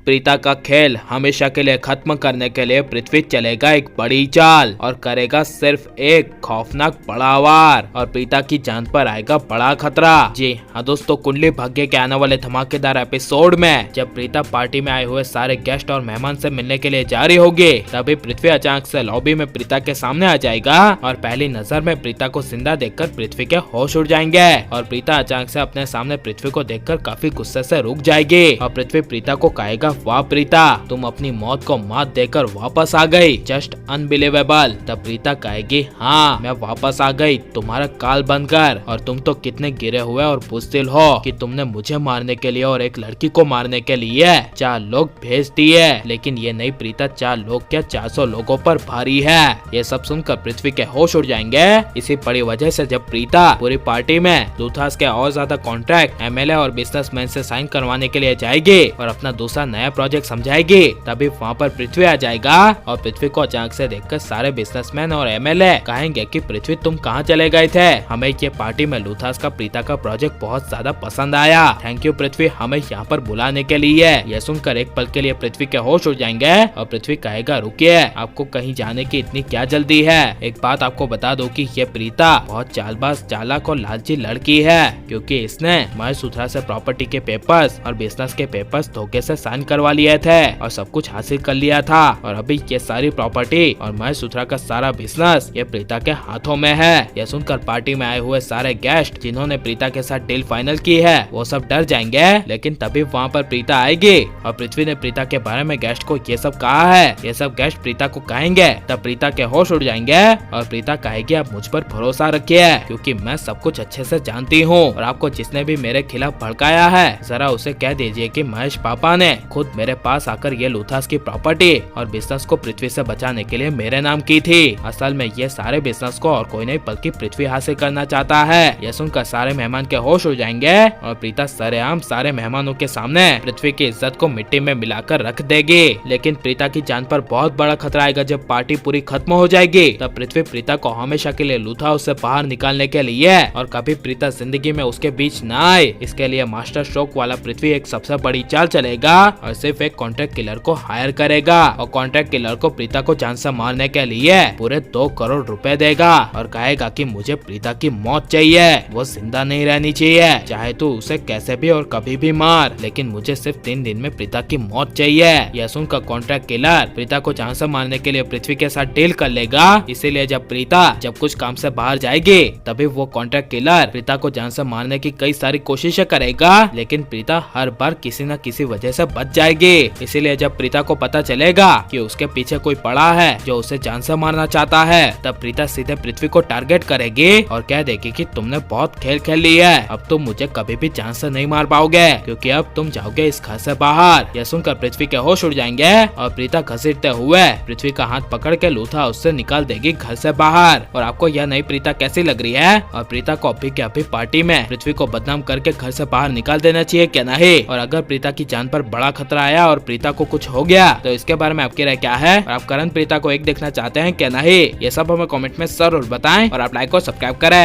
प्रीता का खेल हमेशा के लिए खत्म करने के लिए पृथ्वी चलेगा एक बड़ी चाल और करेगा सिर्फ एक खौफनाक बड़ा वार और प्रीता की जान पर आएगा बड़ा खतरा। जी हाँ दोस्तों, कुंडली भाग्य के आने वाले धमाकेदार एपिसोड में जब प्रीता पार्टी में आए हुए सारे गेस्ट और मेहमान से मिलने के लिए जा रही होगी, तभी पृथ्वी अचानक से लॉबी में प्रीता के सामने आ जाएगा और पहली नजर में प्रीता को जिंदा देखकर पृथ्वी के होश उड़ जाएंगे और प्रीता अचानक से अपने सामने पृथ्वी को देखकर काफी गुस्से से रुक जाएगी और पृथ्वी प्रीता को कहेगा, वाह प्रीता, तुम अपनी मौत को मात देकर वापस आ गई, जस्ट अनबिलीवेबल। तब प्रीता कहेगी, हाँ मैं वापस आ गई तुम्हारा काल बनकर, और तुम तो कितने गिरे हुए और बुज़दिल हो कि तुमने मुझे मारने के लिए और एक लड़की को मारने के लिए 4 लोग भेज दिए, लेकिन ये नहीं प्रीता, 4 लोग क्या 400 लोगों पर भारी है। ये सब सुनकर पृथ्वी के होश उड़ जाएंगे। इसी बड़ी वजह से जब प्रीता पूरी पार्टी में लूथास के और ज्यादा कॉन्ट्रैक्ट एमएलए और बिजनेसमैन से साइन करवाने के लिए जाएगी और अपना दूसरा नया प्रोजेक्ट समझाएगी, तभी वहाँ पर पृथ्वी आ जाएगा और पृथ्वी को अचानक से देखकर सारे बिजनेसमैन और एमएलए कहेंगे कि पृथ्वी तुम कहाँ चले गए थे, हमें ये पार्टी में लूथास का प्रीता का प्रोजेक्ट बहुत ज्यादा पसंद आया, थैंक यू पृथ्वी हमें यहाँ पर बुलाने के लिए। यह सुनकर एक पल के लिए पृथ्वी के होश उड़ जाएंगे और पृथ्वी कहेगा, रुकिए, आपको कहीं जाने की इतनी क्या जल्दी है। एक बात आपको बता दो कि ये प्रीता बहुत चालबाज, चालाक और लालची लड़की है, क्योंकि इसने महेशूत्रा से प्रॉपर्टी के पेपर्स और बिजनेस के पेपर्स धोखे से साइन करवा लिए थे और सब कुछ हासिल कर लिया था, और अभी ये सारी प्रॉपर्टी और महेशूत्रा का सारा बिजनेस ये प्रीता के हाथों में है। यह सुनकर पार्टी में आए हुए सारे गेस्ट जिन्होंने प्रीता के साथ डील फाइनल की है वो सब डर जाएंगे, लेकिन तभी वहाँ पर प्रीता आएगी और पृथ्वी ने प्रीता के बारे में गेस्ट को ये सब कहा है। ये सब गेस्ट प्रीता को कहेंगे, तब प्रीता के होश उड़ जाएंगे और प्रीता कहेगी, आप मुझ पर भरोसा रखिए क्योंकि मैं सब कुछ अच्छे से जानती हूँ, और आपको जिसने भी मेरे खिलाफ भड़काया है जरा उसे कह दीजिए कि महेश पापा ने खुद मेरे पास आकर ये लूथास की प्रॉपर्टी और बिजनेस को पृथ्वी से बचाने के लिए मेरे नाम की थी। असल में ये सारे बिजनेस को और कोई नहीं बल्कि पृथ्वी हासिल करना चाहता है। यह सुनकर सारे मेहमान के होश उड़ जाएंगे और प्रीता सरेआम सारे मेहमानों के सामने पृथ्वी की इज्जत को मिट्टी में मिलाकर रख देगी। लेकिन प्रीता की जान पर बहुत बड़ा खतरा आएगा। जब पार्टी पूरी खत्म हो जाएगी तब पृथ्वी प्रीता को हमेशा के लिए लूथास से बाहर निकालने के लिए और कभी प्रीता जिंदगी में उसके बीच न आए, इसके लिए मास्टर स्ट्रोक वाला पृथ्वी एक सबसे बड़ी चाल चलेगा और सिर्फ एक कॉन्ट्रैक्ट किलर को हायर करेगा और कॉन्ट्रैक्ट किलर को प्रीता को जान से मारने के लिए पूरे 2 करोड़ रुपए देगा और कहेगा कि मुझे प्रीता की मौत चाहिए, वो जिंदा नहीं रहनी चाहिए, चाहे तो उसे कैसे भी और कभी भी मार, लेकिन मुझे सिर्फ 3 दिन में प्रीता की मौत चाहिए। यह सुनकर कॉन्ट्रैक्ट किलर प्रीता को जान से मारने के लिए पृथ्वी के साथ डील कर लेगा। इसीलिए जब प्रीता जब कुछ काम से बाहर जाएगी तभी वो कॉन्ट्रैक्ट किलर प्रीता को जान से मारने की कई सारी कोशिशें करेगा, लेकिन प्रीता हर बार किसी न किसी वजह से बच जाएगी। इसीलिए जब प्रीता को पता चलेगा कि उसके पीछे कोई पड़ा है जो उसे जान से मारना चाहता है, तब प्रीता सीधे पृथ्वी को टारगेट करेगी और कह देगी कि तुमने बहुत खेल खेल ली है, अब तुम मुझे कभी भी जान से नहीं मार पाओगे क्योंकि अब तुम जाओगे इस घर से बाहर। यह सुनकर पृथ्वी के होश उड़ जाएंगे और प्रीता घसीटते हुए पृथ्वी का हाथ पकड़ के लूथा उससे निकाल देगी घर से बाहर। और आपको यह नई प्रीता कैसी लग रही है, और प्रीता को अभी के अभी पार्टी में पृथ्वी को बदनाम करके घर से बाहर निकाल देना चाहिए क्या नहीं? और अगर प्रीता की जान पर बड़ा खतरा आया और प्रीता को कुछ हो गया तो इसके बारे में आपकी राय क्या है, और आप करण प्रीता को एक देखना चाहते हैं क्या नहीं? ये सब हमें कमेंट में जरूर बताएं और आप लाइक और सब्सक्राइब करें।